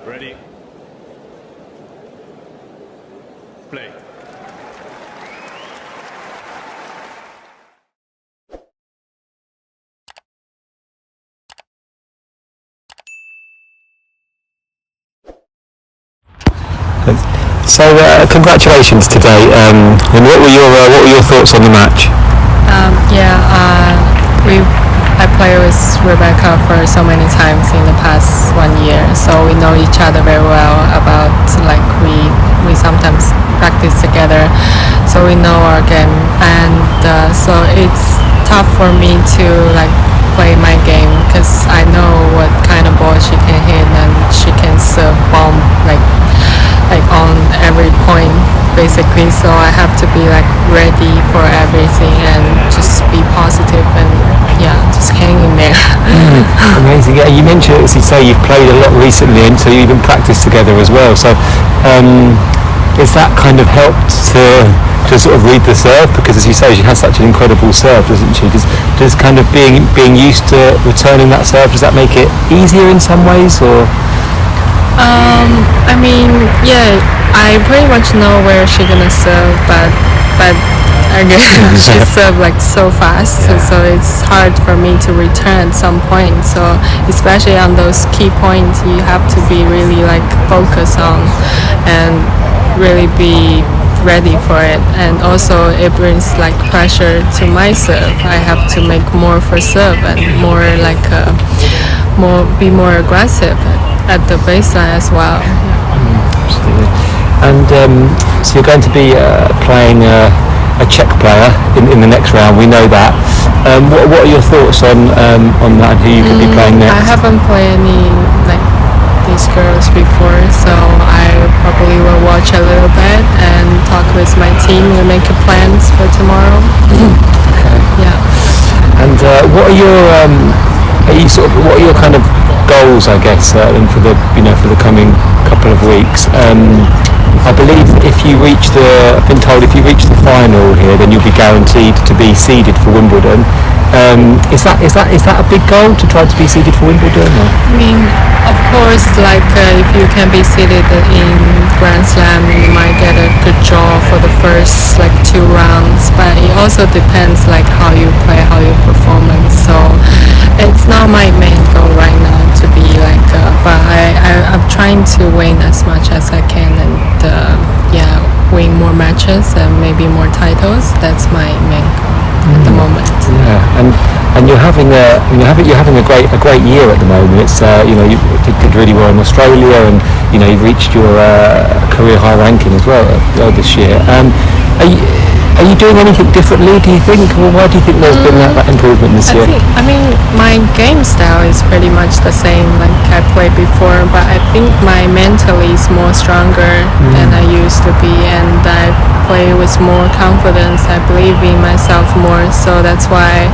Ready. Play. So congratulations today. And what were your thoughts on the match? I played with Rebecca for so many times in the past 1 year, so we know each other very well. About like we sometimes practice together, so we know our game, and so it's tough for me to like play my game because I know what kind of ball she can hit, and she can serve bomb like on every point basically, so I have to be like ready for everything and just be positive and just hang in there. Amazing. Yeah, you mentioned, as you say, you've played a lot recently, and so you even practiced together as well. So is that kind of helped to sort of read the serve? Because as you say, she has such an incredible serve, doesn't she? Does kind of being used to returning that serve, does that make it easier in some ways, or? I pretty much know where she's gonna serve, but again, she serves like so fast, so it's hard for me to return at some point. So especially on those key points, you have to be really like focused on and really be ready for it. And also it brings like pressure to my serve. I have to make more for serve and more like be more aggressive at the baseline as well. Absolutely. And so you're going to be playing a Czech player in the next round. We know that. What are your thoughts on that and who you could be playing next? I haven't played any like these girls before, so I probably will watch a little bit and talk with my team and make plans for tomorrow. Okay. Yeah. And what are your kind of goals, I guess, for the coming couple of weeks? I believe I've been told if you reach the final here, then you'll be guaranteed to be seeded for Wimbledon. Is that a big goal to try to be seeded for Wimbledon? Or? I mean, of course, like if you can be seeded in Grand Slam, you might get a good draw for the first like 2 rounds. But it also depends like how you play, how you perform. So it's not my main goal right now to be like. But I'm trying to win as much as I can and win more matches and maybe more titles. That's my main goal at the moment. Yeah, and you're having a great year at the moment. It's you did really well in Australia, and you've reached your career high ranking as well this year. Are you doing anything differently, do you think? Or why do you think there's been that improvement this year? My game style is pretty much the same like I played before, but I think my mentally is more stronger than I used to be, and I play with more confidence. I believe in myself more, so that's why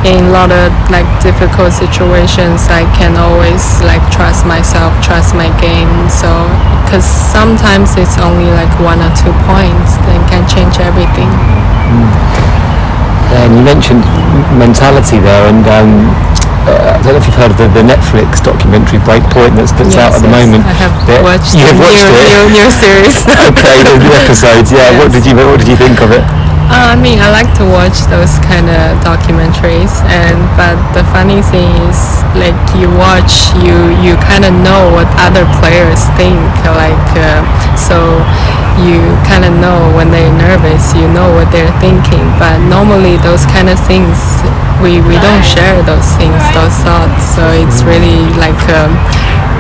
in a lot of like difficult situations I can always like trust myself, trust my game. So because sometimes it's only like 1 or 2 points that can change everything. And you mentioned mentality there, and I don't know if you've heard of the Netflix documentary Breakpoint that's out at the moment. I have watched it. New series. Okay, the episodes. Yeah. Yes. What did you think of it? I like to watch those kind of documentaries, but the funny thing is, like you watch, you kind of know what other players think, so you kind of know when they're nervous, you know what they're thinking. But normally those kind of things, we don't share those thoughts. So it's really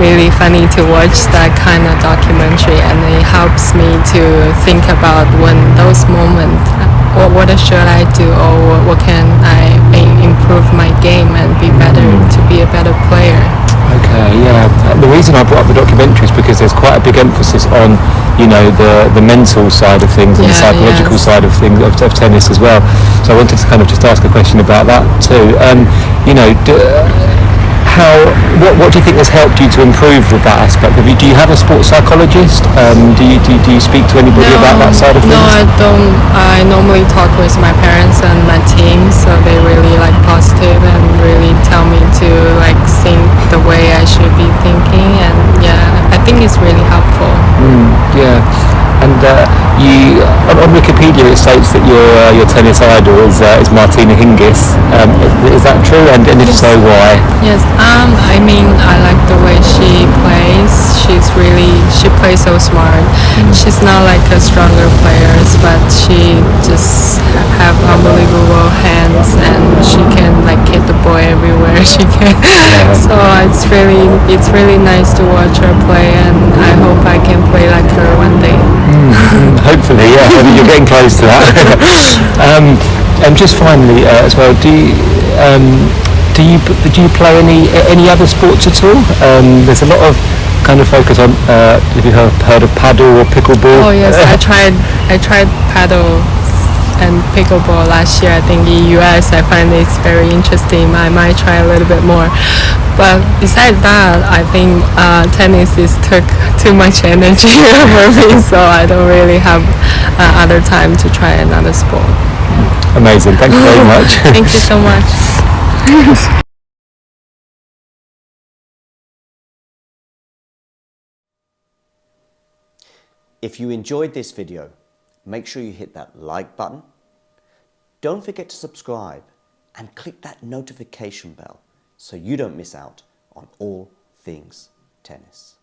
really funny to watch that kind of documentary, and it helps me to think about when those moments. What should I do, or what can I improve my game and be better to be a better player? Okay, yeah. The reason I brought up the documentary is because there's quite a big emphasis on, the mental side of things and the psychological side of things of tennis as well. So I wanted to kind of just ask a question about that too. What do you think has helped you to improve with that aspect? Do you have a sports psychologist? Do you speak to anybody about that side of things? No, I don't. I normally talk with my parents and my team, so they really positive and really tell me to think the way I should be thinking. And I think it's really helpful. Yeah, and you on Wikipedia it states that your tennis idol is Martina Hingis. Is that true? And if so, why? Yes, I mean, I like the way she plays. She plays so smart. She's not like a stronger players, but she just have unbelievable hands, and she can like hit the ball everywhere she can. So it's really nice to watch her play, and I hope I can play like her one day. Hopefully, yeah. I mean, you're getting close to that. And just finally, as well, do you play any other sports at all? There's a lot of kind of focus on. Have you heard of paddle or pickleball? Oh yes, I tried paddle and pickleball last year. I think in US, I find it's very interesting. I might try a little bit more. But besides that, I think tennis took too much energy for me, so I don't really have other time to try another sport. Amazing. Thank you very much. Thank you so much. If you enjoyed this video, make sure you hit that like button. Don't forget to subscribe and click that notification bell so you don't miss out on all things tennis.